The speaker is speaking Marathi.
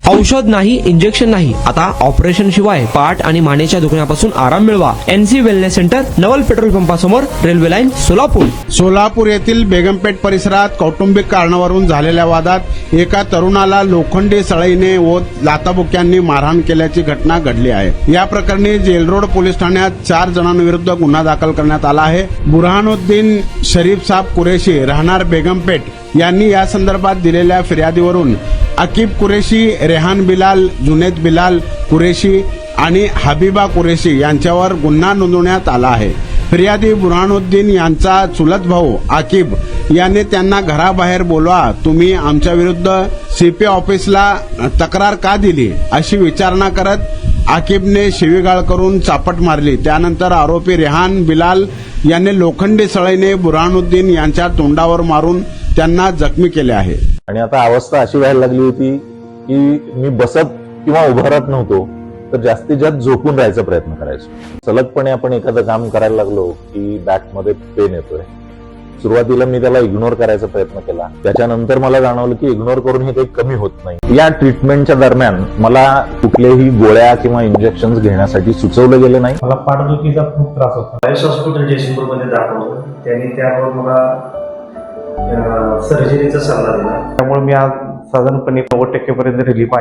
औषध नाही, इंजेक्शन नाही, आता ऑपरेशन शिवाय पाठ आणि मानेच्या दुखण्यापासून आराम मिळवा. NC wellness centre, Naval petrol पंपासमोर, रेल्वे लाईन, सोलापूर. सोलापूर येथील बेगमपेठ परिसरात कौटुंबिक कारणावरून झालेल्या वादात एका तरुणाला लोखंडी सळईने व लाथाबुक्यांनी मारहाण केल्याची घटना घडली आहे. या प्रकरणी जेलरोड पोलीस ठाण्यात 4 जणांविरुद्ध गुन्हा दाखल करण्यात आला आहे. बुरहानुद्दीन शरीफ साब कुरेशी राहणार बेगमपेठ यांनी या संदर्भात दिलेल्या फिर्यादीवरून अकीब कुरेशी, रेहान बिलाल, जुनेद बिलाल कुरेशी आणि हबीबा कुरेशी यांच्यावर गुन्हा नोंदवण्यात आला आहे. फिर्यादी बुरहानुद्दीन यांचा चुलत भाऊ आकिब याने त्यांना घराबाहेर बोलवा, तुम्ही आमच्या विरुद्ध CP ऑफिसला तक्रार का दिली अशी विचारणा करत आकिबने शिवीगाळ करून चापट मारली. त्यानंतर आरोपी रेहान बिलाल यांनी लोखंडी सळईने बुरहानुद्दीन यांच्या तोंडावर मारून त्यांना जखमी केले आहे. आणि आता अवस्था अशी व्हायला लागली होती की मी बसत किंवा उभं राहत नव्हतो, तर जास्तीत जास्त झोपून राहायचा प्रयत्न करायचो. सलगपणे आपण एखादं काम करायला लागलो की बॅकमध्ये पेन येतोय. सुरुवातीला मी त्याला इग्नोर करायचा प्रयत्न केला. त्याच्यानंतर मला जाणवलं की इग्नोर करून हे काही कमी होत नाही. या ट्रीटमेंटच्या दरम्यान मला कुठल्याही गोळ्या किंवा इंजेक्शन घेण्यासाठी सुचवलं गेलं नाही. मला पाठदुखीचा खूप त्रास होता. आयुष हॉस्पिटल जयसिंगपूरमध्ये दाखवलं. त्यांनी त्यावर मला सर्जरीचा सल्ला दिला. त्यामुळे मी आज साधारणपणे 90% पर्यंत रिलीफ आहे.